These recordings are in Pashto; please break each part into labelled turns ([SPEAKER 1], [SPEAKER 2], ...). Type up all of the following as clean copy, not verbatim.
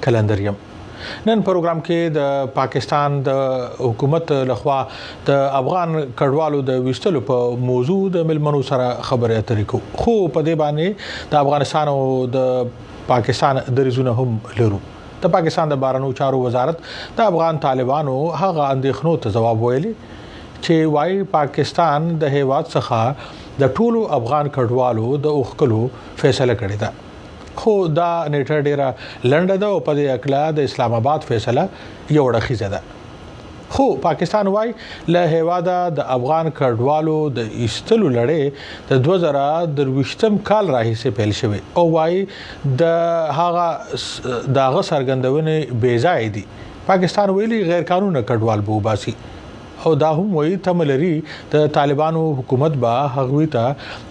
[SPEAKER 1] کلندر یم. نن پروګرام کې د پاکستان د حکومت لخوا د افغان کډوالو د وستلو په موضوع د ملمنو سره خبرې اترې کوو. خو په دې باندې د افغانستان او د پاکستان دریزونه هم لرو. د پاکستان د بهرنیو چارو وزارت د افغان طالبانو هغه اندېښنو ته ځواب ویلي چې وايي پاکستان د هیواد څخه د ټولو افغان کډوالو د اوخکلو فیصله کړې ده. خو دا نیټه ډیره لنډه ده او په دې اکلا د اسلام آباد فیصله یو ډخیزه ده. خو پاکستان وايي له هیواده د افغان کډوالو د ایستلو لړۍ د 2023 کال راهیسې پیل شوی او وايي د هغه سرګندونې بې ځای دي. پاکستان ویلي غیر قانوني کډوال به وباسي او دا هم وایي تملري د طالبانو حکومت به هغوی ته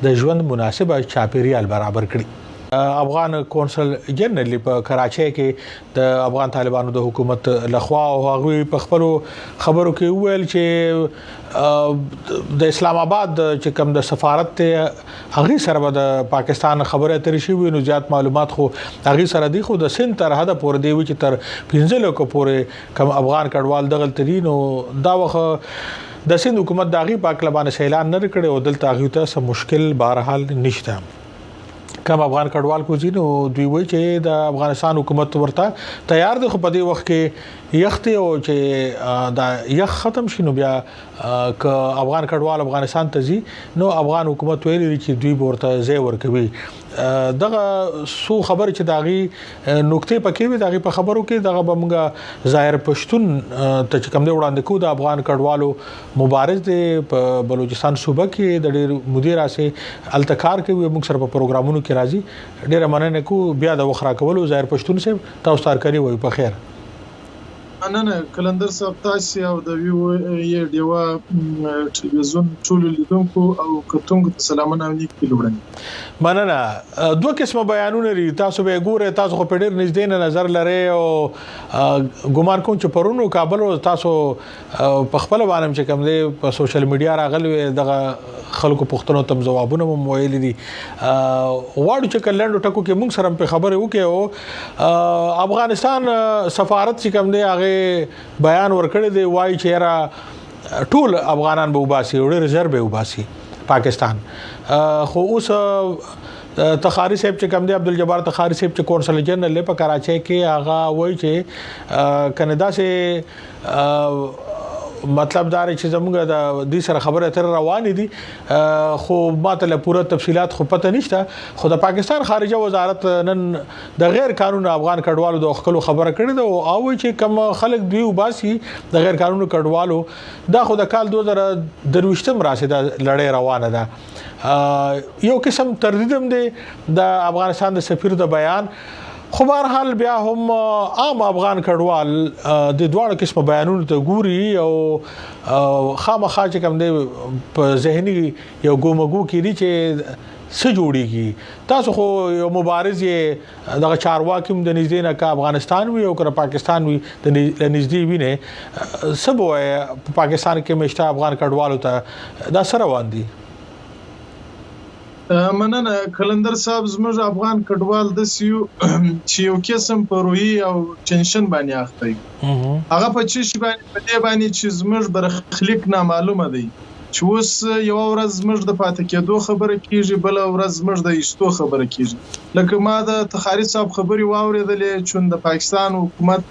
[SPEAKER 1] د ژوند مناسبه چاپیریال برابر کړي. افغان کونسل جنرال په کراچۍ کې د افغان طالبانو د حکومت لخوا او هغوی په خپل خبرو کې ویل چې د اسلام آباد چې کوم د سفارت ته هغه سره د پاکستان خبره اترې شي نو زیات معلومات خو هغه سره دی خو د سن تر حد پورې دی چې تر 15 لکه پورې کوم افغان کډوال دغل ترين او دا وخت د سند حکومت داغي پاکلبانه اعلان نه کړي او دلته هغه ته سم مشکل بهرحال نشته. کم افغان کډوال کوزي نو دوی وایي چې د افغانستان حکومت ورته تیار دی خو په دې وخت کې یختي او چې دا یخ ختم شي نو بیا ک افغان کډوال افغانستان ته ځي نو افغان حکومت ویلي چې دوی ورته ځای ورکوي. دغه سو خبر چې داغي نقطې پکې وي داغي په خبرو کې دغه بمګه ظاهر پښتون ته چې کوم دی وړاندې کو د افغان کډوالو مبارز دی په بلوچستان صوبه کې د ډېر مدیر اسه التکار کوي موږ سره په پروګرامونو کې راځي ډېر مننه کو بیا د وخرا کولو ظاهر پښتون سره تاسو تار کوي وي په خیر.
[SPEAKER 2] نه کلندر صاحب تاسو او د ویو یې دیوا ټلویزیون ټول لیدونکو او کتونکو ته سلامونه ولیکي لوړني
[SPEAKER 1] مننه. دوه قسمه بیانونه لري تاسو به ګوره تاسو خو په ډېر نږدې نه نظر لري او ګومان کوم چې پرونو کابل او تاسو په خپل باندې چې کوم دی په سوشل میډیا راغلی دغه خلکو پښتنو تم جوابونه مو ویل دي واړو چې کلندو ټکو کې موږ سره په خبره وکړو او افغانستان سفارت چې کوم دی هغه بیان ورکړی دی وایي چې را ټول افغانان به وباسي او ډېر به وباسي پاکستان. خو اوس تخاری صاحب چې کوم دی عبدالجبار تخاری صاحب چې کونسل جنرال په کراچۍ کې هغه وایي چې کندا سے مطلب دا چې زموږ د دې سره خبره تر روانې دي خو ماته له پوره تفصيلات خو پته نشته. خو د پاکستان خارجه وزارت نن د غیر قانوني افغان کډوالو د خپل خبره کړې ده او چې کوم خلک دی وباسي د غیر قانوني کډوالو دا خو د کال 2023 راسي د لړۍ روانه ده. یو قسم تردید هم دی د افغانستان د سفیر د بیان خو بهرحال بیا هم عام افغان کډوال د دواړو قسمه بیانونو ته ګوري او خامخا چې کوم دی په ذهني یو ګومګو کې دي چې څه جوړیږي. تاسو خو یو مبارز یې دغه چارواکي د نږدې نه کا افغانستان وي او کړه پاکستان وي د نږدې وینه سبو په پاکستان کې مشته افغان کډوالو ته دا سره روان دي.
[SPEAKER 2] مننه کلندر صاحب زموږ افغان کډوال د سیو چې یو قسم په روحي او ټینشن باندې اخته دي هغه په چی باندې په دې باندې چې زموږ برخلیک نامعلومه دی چې اوس یو ورځ زموږ د پاتې کېدو خبره کیږي بل ورځ زموږ د ایستو خبره کیږي. لکه ما د تخاری صاحب خبري واوریدلې چې د پاکستان حکومت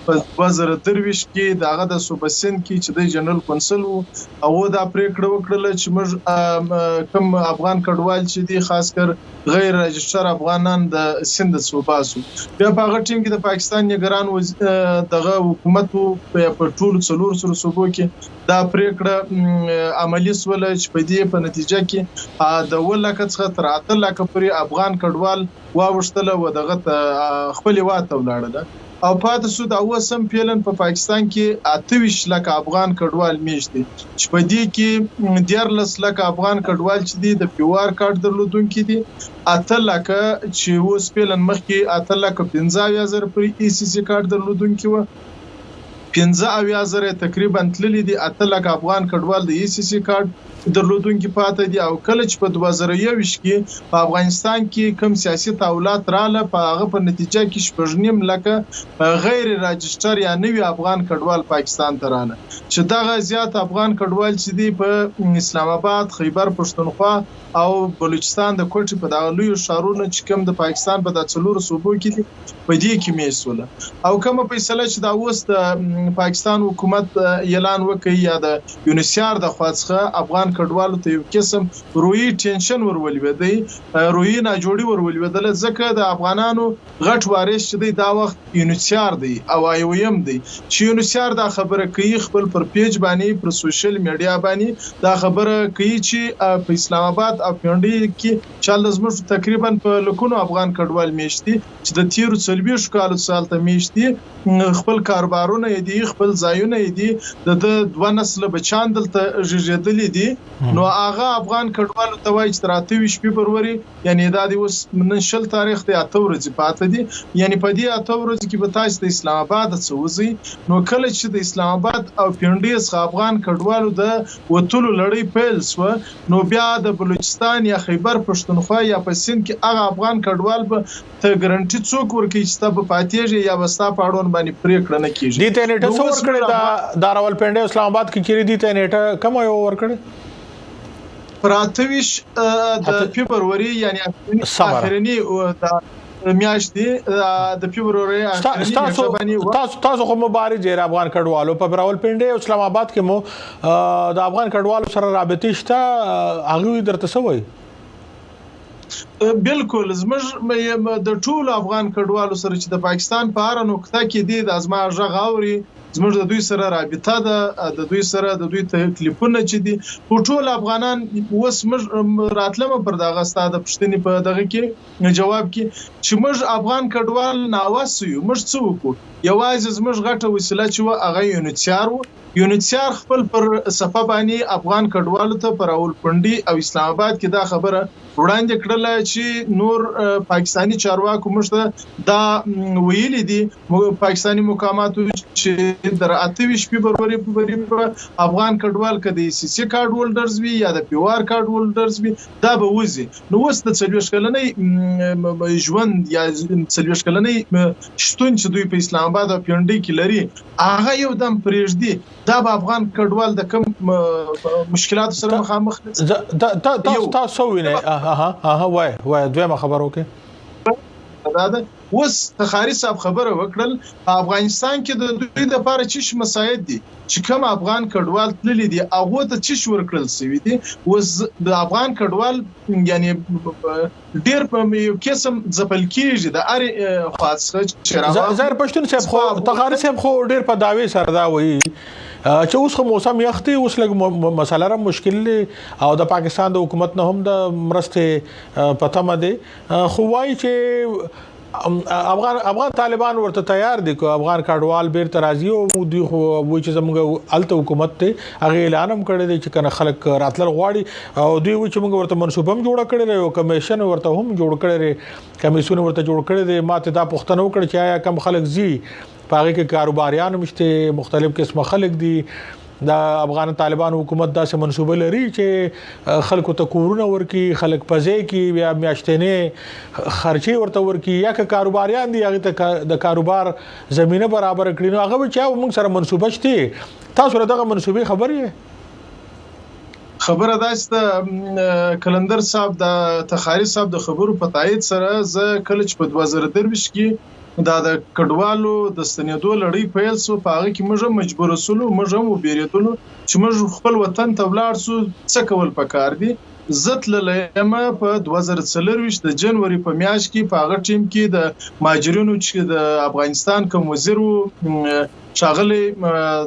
[SPEAKER 2] په 2023 کې دغه د صوبسن کې چې د جنرال کونسل او دا پریکړه وکړه چې موږ کوم افغان کډوال چې دي خاص کر غیر رجستر افغانان د سند صوباسو بیا په هغه ټیم کې د پاکستان نگران دغه حکومت په ټول څلور سر صوبو کې دا پریکړه عملی سول چې په دې په نتیجه کې د ولکه څخه تر 8 لک پورې افغان کډوال واوښتل و دغه خپل واته ولاړه ده او پاتې سو د اوسم پیلن په پاکستان کې 28 لک افغان کډوال میشته چې په دې کې 14 لک افغان کډوال چې دي د پیوار کارت درلودونکو دي 8 لک چې اوس پیلن مخکې 8 لک 15000 پر ای سی سی کارت درلودونکو 15,000 تقریبا تللی دي 8 لک افغان کډوال د ECC کارت درلودونکي پاتې دي او کله چې په 2021 کې په افغانستان کې کوم سیاسي تحولات رااله په هغه په نتیجه کې 9.5 لک غیر راجستر یا نوی افغان کډوال پاکستان ته رااله چې دغه زیات افغان کډوال چې دي په اسلام آباد خیبر پښتونخوا او بلوچستان د کوټې په دغه لوی شهرونو چې کوم د پاکستان په د څلورو صوبو کې دي په دې کې میسوله او کوم فیصله چې دا اوس د پاکستان حکومت اعلان وکړي یا د یونیسیار د خواڅخه افغان کډوالو ته یو قسم روحي ټینشن ورولوي روحي ناجوړي ورولوي ځکه د افغانانو غټ وارث چې دی دا وخت یونیسیار دی او IOM دی چې یونیسیار دا خبره کوي خپل پر پیج باندې پر سوشل میډیا باندې دا خبره کوي چې په اسلام آباد او پنډي کې چال زموږ تقریبا په لکونو افغان کډوال میشتي چې د تیرو 40 کالو سال ته میشتي خپل کاروبارونه دي خپل ځایونه دي د دوه نسل بچان دلته ژغېدلې دي نو هغه افغان کډوالو ته وایي چې 23 فبروري یعنی دا د اوس نن شل تاریخ ته 8 ورځې پاتې دي یعنی په دې 8 ورځې کې به تاسو د اسلام آباد څوځي نو کله چې د اسلام آباد او پنډي څخه افغان کډوالو د وټولو لړۍ پیل سو نو بیا د بلوچستان یا خیبر پښتونخوا یا په سند کې هغه افغان کډوال به ته ګارانټي څوک ورکړي چې تاسو په پاتېږي یا وستا پاړون باندې پریکړه نه کیږي
[SPEAKER 1] دي ته نیټه څو ورکړي دا راولپنډي اسلام آباد کې چیرې دي ته نیټه کوم یو ورکړي
[SPEAKER 2] پراتویش د فبروري یعنی اخرنی د میاشتې د فبروري
[SPEAKER 1] تاسو خو مبارک جیر افغان کډوالو په راولپنډي او اسلام آباد کې مو د افغان کډوالو سره رابطه شته هغه درته سوي
[SPEAKER 2] بالکل زموږ د ټولو افغان کډوالو سره چې د پاکستان په هر نقطه کې دي د ازما ژغ اوري زموږ د دوی سره رابطه ده د دوی سره د دوی تکلیفونه چې دي په ټول افغانان اوس موږ راتلم پر دغه ستاده پښتني په دغه کې جواب کې چې موږ افغان کډوال ناواس یو موږ څه وکړو یوازې زموږ غټه وسیله چې هغه یونیسیار خپل پر صفه باندې افغان کډوالو ته پر راولپنډي او اسلام آباد کې دا خبره وړاندې کړله چې نور پاکستانی چارواکو موږ ته دا ویلي دي پاکستانی مقاماتو چې در 28 فبروري په افغان کډوال کدي ECC کارت هولډرز وي یا د پیوار کارت هولډرز وي دا به وځي نو اوس د 40 کلنۍ ژوند یا 40 کلنۍ شتون چې دوی په اسلام آباد او پنډي کې لري هغه یو دم پرېږدي دا به افغان کډوال د کوم مشکلات سره مخامخ
[SPEAKER 1] تاسو وینئ وای دویمه خبر وکړه
[SPEAKER 2] دا اوس تخاری صاحب خبره وکړل په افغانستان کې د دوی د لپاره چې مساعد دي چې کوم افغان کډوال تللی دي هغه ته چې ورکړل سوي دي اوس د افغان کډوال یعنی ډیر په یو قسم ځپل کیږي د اری خاصه چې
[SPEAKER 1] زهر پښتون صاحب خو تخاری صاحب خو ډیر په داوی سره دا وایي چې اوس خو موسم یختي اوس لږ مسله را مشکل او د پاکستان د حکومت نه هم د مرسته پته مده خو وایي چې افغان طالبان ورته تیار دي کو افغان کډوال بیرته راځي او دوی خو وایي چې زموږ الته حکومت ته هغه اعلان هم کړی دی چې کنه خلک راتلل غواړي او دوی وایي چې موږ ورته منصوبه هم جوړ کړی او کمیشن ورته هم جوړ کړی کمیسیون ورته جوړ کړی دی ماته دا پوښتنه وکړه چې آیا کم خلک زی پاره کې کاروباریان مشته مختلف قسمه خلک دي دا افغان طالبان حکومت داسې منصوبه لري چې خلکو ته کورونه ورکي خلک پځې کې بیا میاشتنه خرچي ورته ورکي یا که کاروباریان دي هغه ته د کاروبار زمينه برابر کړي نو هغه چې موږ سره منصوبه شته تاسو دغه منصوبه
[SPEAKER 2] خبره داسته کلندر صاحب د تخاری صاحب د خبرو په تایید سره ز کله چې په 2023 کې دا د کډوالو د ستنېدو لړۍ پیل سو په هغه کې موږ مجبور وسلو موږ هم وبېریدلو چې موږ خپل وطن ته ولاړ سو څه کول پکار دي زت للیم په 2024 د جنوري په میاشت کې په هغه ټیم کې د ماجرینو چې د افغانستان کوم وزیر شاغلی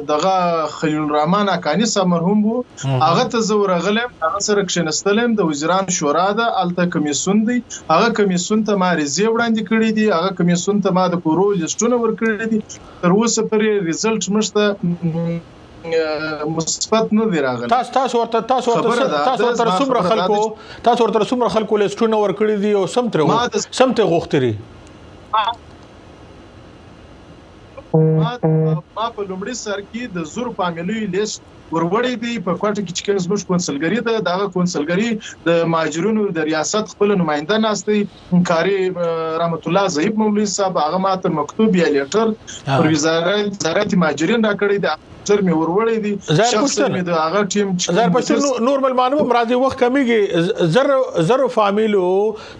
[SPEAKER 2] دغه خلیل الرحمن اکانی صاحب مرحوم وو هغه ته زور غلم هغه سره کښینستلم د وزیران شورا د الته کمیسون دی هغه کمیسون ته ما ریزه وړاندې کړی دی هغه کمیسون ته ما د کورو لیستونه ورکړی دي تر اوسه پرې ریزلټ مشته مثبت نه دی راغلی
[SPEAKER 1] تاسو ورته څومره خلکو لیستونه ورکړي دي او سمته غوښتري
[SPEAKER 2] ما په لومړي سر کې د زور فامیلیو لیست وروړی دی په کوټه کې چې زموږ کونسلګری ده دغه کونسلګری د مهاجرونو د ریاست خپل نماینده ناستي کاری رحمت الله زهیب مولوی صاحب هغه ماته مکتوب یا لیټر پر وزارت مهاجرین راکړی دی تر می وروړی دی شخصا می د هغه ټیم
[SPEAKER 1] زر پښتون نورمال معلومه مرادي وخت کمیږي زر فامیلو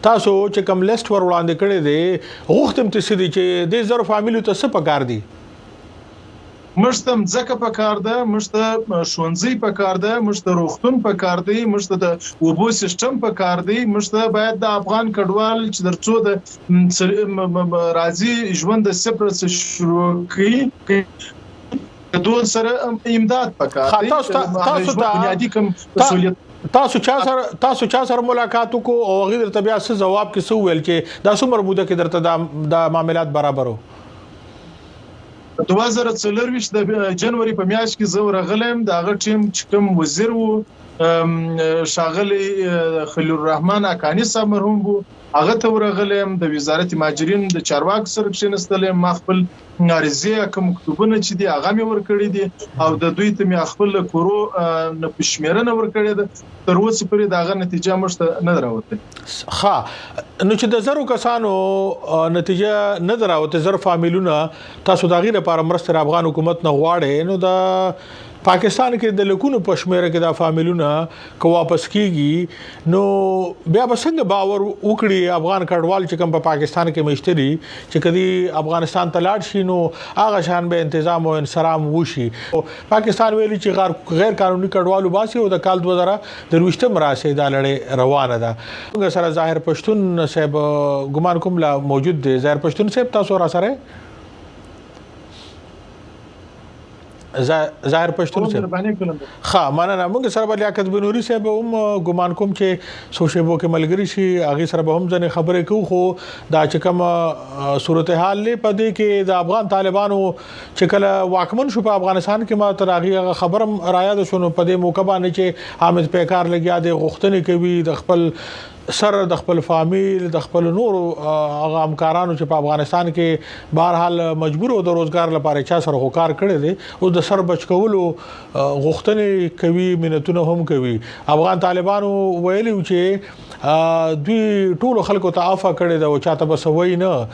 [SPEAKER 1] تاسو چې کوم لیست ور وړاندې کړی دی غوښتم ته سدي چې د زر فامیلو ته څه پکار دي
[SPEAKER 2] مشته ځکه په کار ده مشته شونځي په کار ده مشته روغتون په کار دی مشته د وبو سیستم په کار دی مشته باید د افغان کډوال چې درڅو د راځي ژوند د صفر شروع کړي دوه سره امداد په کار دی تاسو بنیادی کوم مسؤلیت
[SPEAKER 1] تاسو چا سره ملاقات کو او غیر طبيعت څه جواب کې سو ویل چې دا څومره موده کې درته د معاملات برابرو
[SPEAKER 2] 2024 د جنوري په میاشت کې زه ورغلم د هغه ټیم چې کوم وزیر وو شاغلی خلیل الرحمن اکانی صاحب مرحوم وو هغه ته ورغلم د وزارت مهاجرین د چارواکو سره کښینستلم ما خپل نارضیه کوم مکتوبونه چې دی هغه مې ورکړي دي او د دوی ته مې خپل کورو نه پښمیرنه ورکړي ده تر اوسه پورې دغه نتیجه مشته نه دراوته
[SPEAKER 1] ښه نو چې د زرو کسانو نتیجه نه دراوته زر فامیلونه تاسو د غیر لپاره مرسته افغان حکومت نه غواړي نو د پاکستان کې د لکونو پښمیره کې د فامیلونه کو واپس کیږي نو بیا به څنګه باور وکړي افغان کډوال چې کوم په پاکستان کې مشتري چې کدي افغانستان ته لاړ شي نو هغه شان به تنظیم او انصرام وشي پاکستان ویلي چې غیر قانوني کډوالو باسي او د کال 2023 مراسي د لړۍ روانه ده څنګه سره ظاهر پښتون صاحب ګمان کوم لا موجود دی ظاهر پښتون صاحب تاسو را سره ظاهر پښتون صاحب ها مننه موږ سره لیاقت بنوري صاحب هم ګمان کوم چې سوشيبو کې ملګری شي هغه سره به هم ځنه خبرې کوو خو دا چې کوم صورتحال لې پدې کې د افغان طالبانو چې کله واکمن شو په افغانستان کې ما تر هغه خبرم راياد شونه پدې موقع باندې چې حامد پیکار لګیا د غختنې کوي د خپل سر د خپل فامیل د خپل نور هغه همکارانو چې په افغانستان کې بهرحال مجبور او د روزګار لپاره چا سره هوکار کړي دي او د سر بچ کولو غوښتنې کوي منتونه هم کوي افغان طالبانو ویلي چې دوی ټول خلکو ته عفو کړي دا او چاته بسوي نه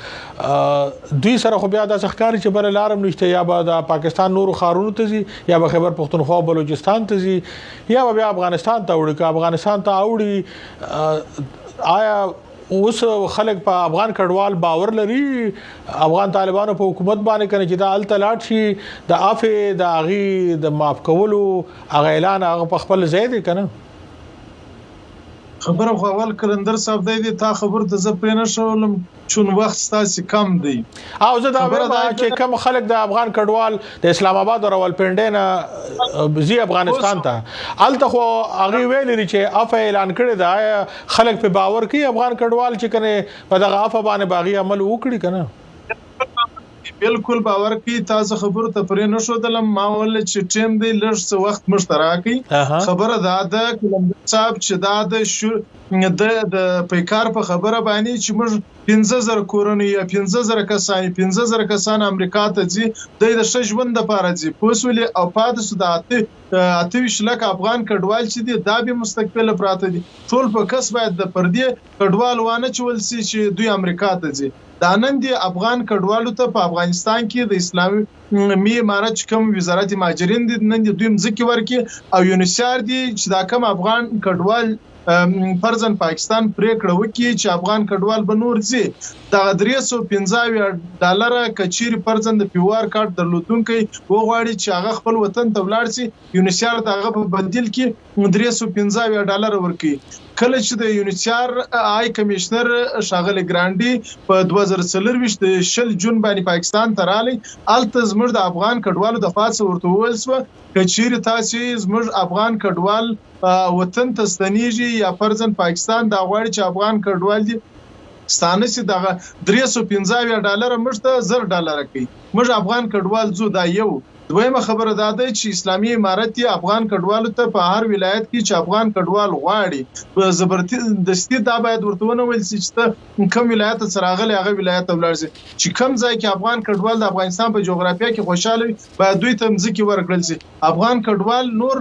[SPEAKER 1] دوی سره خو بیا د ښکاری چې بل لارم نشته یا به د پاکستان نور خارونو ته زی یا به خیبر پختونخوا بلوچستان ته زی یا به افغانستان ته وړي افغانستان ته اوړي آیا اوس خلک په افغان کډوال باور لري افغان طالبانو په حکومت باندې کنه چې دا التلاټ شي د افه د اغي د معاف کولو اغه اعلان هغه په خپل ځای دی کنه
[SPEAKER 2] خبره خو اول کلندر صاحب دی تا خبر ته زه پرې نه شولم چون وخت ستاسو کم دی
[SPEAKER 1] او زه دا وایم چې کوم خلک د افغان کډوال د اسلام آباد او راولپنډي نه زی افغانستان ته الته خو هغه ویل لري چې اف اعلان کړی دا خلک په باور کوي افغان کډوال چې کنه په دغه اف باندې باغی عمل وکړي کنه
[SPEAKER 2] بالکل باور کوي تاسو خبرو ته پرې نه شودلم ما ول چې ټیم دی لږ څه وخت مشترکي خبره ده کلندر صاحب چې دا د پیکار په خبره باندې چې موږ 15000 کورنۍ یا 15000 کسان امریکا ته ځي د ژوند لپاره ځي پوسولي او پاتې سود اته لک افغان کډوال چې دي دا به مستقبل پراته دي ټول په کس باید د پردي کډوال وانه چول سي چې دوی امریکا ته ځي دا نن دي افغان کډوالو ته په افغانستان کې د اسلامي امارت کوم وزارت مهاجرین دي نن دي دوی مزکی ورکی او یونیسار دي چې دا کوم افغان کډوال فرزن پاکستان پریکړه وکړي چې افغان کډوال به نور ځي د $350 کچيري فرزن د پیوار کارت درلودونکي وغواړي چې هغه خپل وطن ته ولاړ شي یونیسار دغه په بدیل کې $350 ورکړي کله چې د یونیسار آی کمشنر شاغل ګرانډي په 2024 د 10 جون باندې پاکستان ته رالی الته زموږ د افغان کډوالو د فاصله ورته ولسوه کچيري تاسو زموږ افغان کډوال وطن ته ستنیږي یا فرزن پاکستان دا غواړي چې افغان کډوال دي ستانه سي دغه $315 موږ ته $1000 کوي. موږ افغان کډوال زو دا یو. دویمه خبره دا ده چې اسلامي امارت افغان کډوالو ته په هر ولایت کې چې افغان کډوال غواړي په زبردستي دا باید ورته ونویل شي چې کوم ولایت څخه راغلی هغه ولایت ته ولاړ شي. چې کوم ځای کې افغان کډوال د افغانستان په جغرافیه کې خوشاله وي باید دوی ته مځکې ورکړل شي. افغان کډوال نور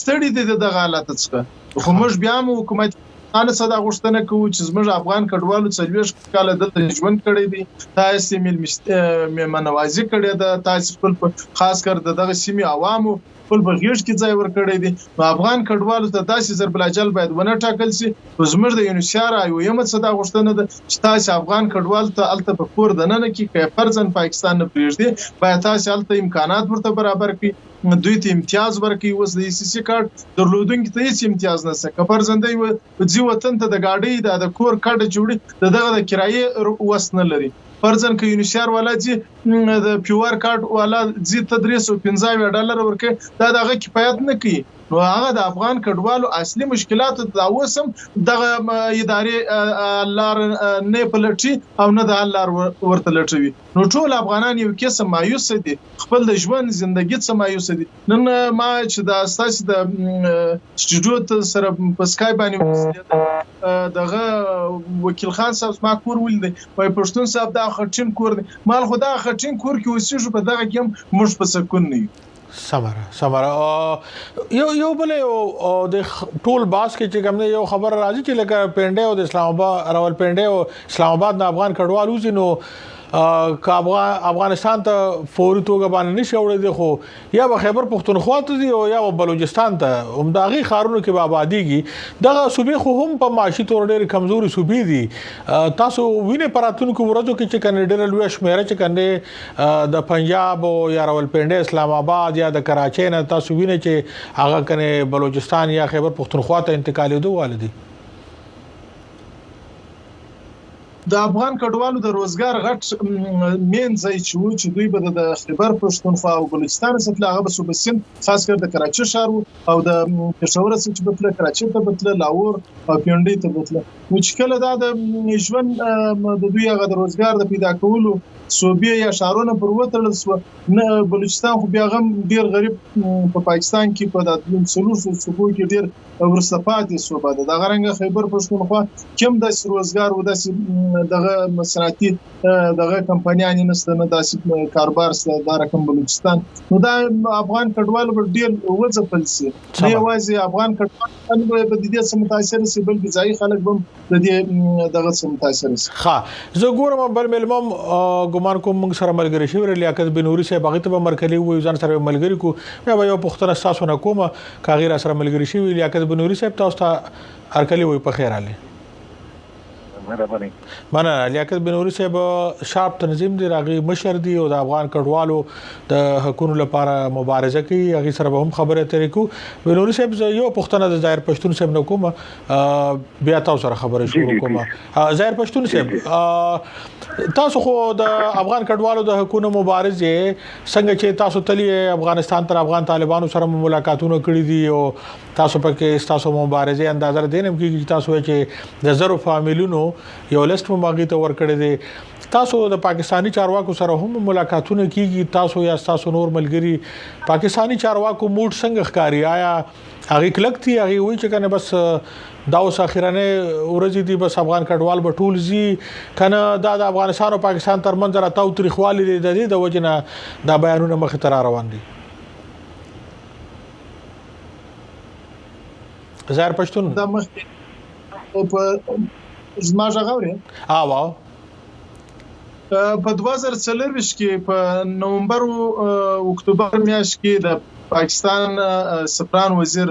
[SPEAKER 2] ستړي دي دغه حالت څخه. خو موږ بیا هم حکومت انا صدا غوښتنه کوو چې زموږ افغان کډوالو 40 کال دلته ژوند کړی دی. تاسو میلمنوازي کړې ده. تاسو خپل خاص کر دغه سیمې عوامو خپل بغیږ کې ځای ور کړی دی. افغان کډوالو ته داسې ضربلاجل باید ونه ټاکل شي. زموږ د یونیسیار ایویم صدا غوښتنه ده چې تاسو افغان کډوالو ته الته په کور دننه کې که فرضاً پاکستان نه پریږدي باید تاسو الته امکانات ورته برابر کړئ. دوی ته امتیاز ورکړي. اوس د ECC کارت درلودونکي ته هیڅ امتیاز نشته. که فرضاً دی ځي وطن ته د گاډۍ د کور کارت جوړي دغه د کرایې وس نه لري. فرضاً که یونیسیار والا ځي د پیور کارت والا ځي ته $315 ورکړي دا دغه کفایت نه کوي. نو هغه د افغان کډوالو اصلي مشکلات دا اوسم دغه ادارې لار نه پلټي او نه د لار ورته لټوي. نو ټول افغانان یو قسم مایوس دي. خپل د ژوند ژوندۍ څخه مایوس دي. نن ما چې د اساس د سټوډیو سره په سکایپ باندې دغه وکیل خان صاحب ما کور ولید وای پښتون صاحب دا خټین کور دی. مال خدا خټین کور کې اوسېږو په دغه کې موږ په سکون نه یو.
[SPEAKER 1] سمره یو بل د ټول باس کې چې کوم یو خبر راځي چې لکه پنده او د اسلام آباد راول پنده او اسلام آباد نه افغان کډوال وځي نو افغانستان ته فوري توګه باندې نشي وړي خو یا به خیبر پختونخوا ته دي او یا بلوچستان ته همداغي خارونو کې به آبادیږي. دغه صوبې خو هم په معاشي تور ډېر کمزوري صوبې دي. تاسو وینئ پراتونکو ورځو کې چې کنه ډېر لوی شمیره چې کنه د پنجاب او یا راولپنډي اسلام آباد یا د کراچۍ نه تاسو وینئ چې هغه کنه بلوچستان یا خیبر پختونخوا ته انتقالېدو والدي.
[SPEAKER 2] د افغان کډوالو د روزګار غټ مین ځای چې دوی به د خیبر پښتونخوا او بلوچستان څخه هغه به صوبې سند خاص کر د کراچۍ ښار او د پېښور څخه به تل کراچۍ ته بتل لاهور او پیونډي ته بتل. مشکل دا د ژوند د دوی هغه د روزګار د پیدا کولو صوبې یا شهرونه پر وترل سو. نه بلوچستان خو بیا هم ډیر غریب په پاکستان کې په د سلوسو صوبو کې ډیر ورسته پاتې صوبه ده. د غرنګ خیبر پښتونخوا کوم د روزګار و د دغه صنعتي دغه کمپنیان نشته نه داسې کاروبار سره د رقم بلوچستان. نو دا افغان کډوال په ډیر وځپل سي. نه یوازې افغان کډوال په دې سره متاثر سي بلکې ځای خلک هم د دې دغه سره متاثر سي.
[SPEAKER 1] ها زه ګورم بل ملمم ګمان کوم موږ سره ملګری شوی لیاقت بن نوري صاحب هغه ته مرکلی وي ځان سره ملګری کو بیا یو پښتنه تاسو نه کومه کاغیر سره ملګری شوی لیاقت بن نوري صاحب تاسو ته هرکلی وي په خیر علي. مننه لیاقت بن نوري صاحب شارپ تنظیم دی راغي مشر دی او د افغان کډوالو د حقوقو لپاره مبارزه کوي. هغه سره هم خبره ترې کو. بن نوري صاحب یو پښتنه د ظاهر پښتون صاحب نو کومه بیا تاسو سره خبره شروع کومه. ظاهر پښتون صاحب تاسو خو د افغان کډوالو د حقوقو مبارز څنګه چې تاسو تلی افغانستان تر افغان طالبانو سره ملاقاتونه کړی دي او تاسو پکې تاسو مبارزه اندازه دینم کې تاسو چې د زرو فامیلونو یو لیست ماغي ته ورکړی دی. تاسو د پاکستانی چارواکو سره هم ملاقاتونه کیږي. تاسو یا تاسو نور ملګری پاکستانی چارواکو موډ څنګه ښکاری آیا هغه کلکتي هغه وی چې کنه بس دا اوس اخیرانه ورځې دی بس افغان کډوال به ټول زی کنه دا د افغانستان او پاکستان ترمنځ راټاو تاریخوالي دی د دې د وجنه دا بیانونه مخ ته روان دي. ظاهر پښتون
[SPEAKER 2] دا مخ په زما ژغوري
[SPEAKER 1] واو
[SPEAKER 2] په 2024 کې په نومبر او اکتوبر میاشت کې د پاکستان سفران وزیر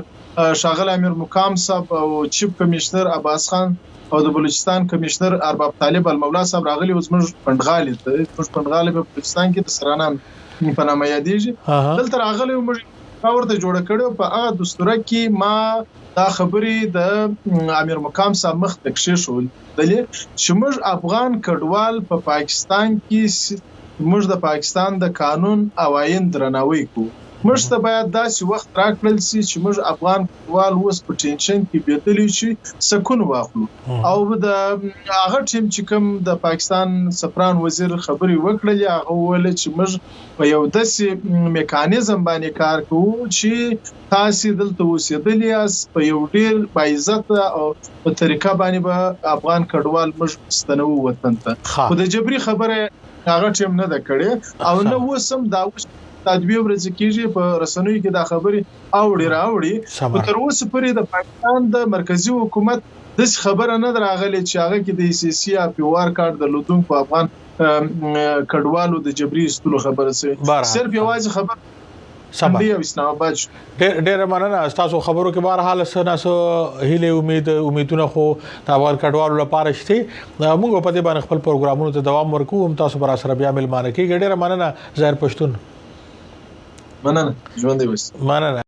[SPEAKER 2] شاغل امیر مقام صاحب او چیف کمشنر عباس خان او د بلوچستان کمشنر ارباب طالب المولا صاحب راغلي اوس موږ پندغالي په بلوچستان کې د سرانان په نامه یادېږي. دلته راغلي موږ ورته جوړ کړو. په هغه دستور کې ما دا خبرې د امیر مقام صاحب مخ ته کښېښول چې موږ افغان کډوال په پاکستان کې موږ د پاکستان د قانون او آئین درناوی کوو. موږ ته باید داسې وخت راکړل شي چې موږ افغان کډوال اوس په ټینشن کې بیدلی شي سکون واخلو او د هغه ټیم چې کوم د پاکستان سفران وزیر خبري وکړلې هغه ویل چې موږ په یو داسې میکانیزم باندې کار کوو چې تاسو دلته اوسېدلی یاست په یو ډیر باعزت او په طریقه باندې به افغان کډوال موږ ستنو وطن ته خو د جبري خبره هغه ټیم نه ده کړې او نه وسم دا تدبیر ورځ کېږي په رسنیو کې دا خبرې راوړي تر اوسه پورې د پاکستان د مرکزی حکومت د خبره نه راغلي چې هغه کې د سی سی اپ وار کارت درلودونکو افغان کډوالو د جبري استلو خبره سي صرف یوازې خبر سم دی اسلام آباد
[SPEAKER 1] ډېر مننه تاسو خبرو کې بهر حال سناسو هیله امیدونه خو د افغان کډوالو لپاره شته موږ په دې باندې خپل پروګرامونو ته دوام ورکوو هم تاسو پر سره بیا ملمانه کیږي ډېر مننه ظاهر پښتون مننه ژوند دی وس مننه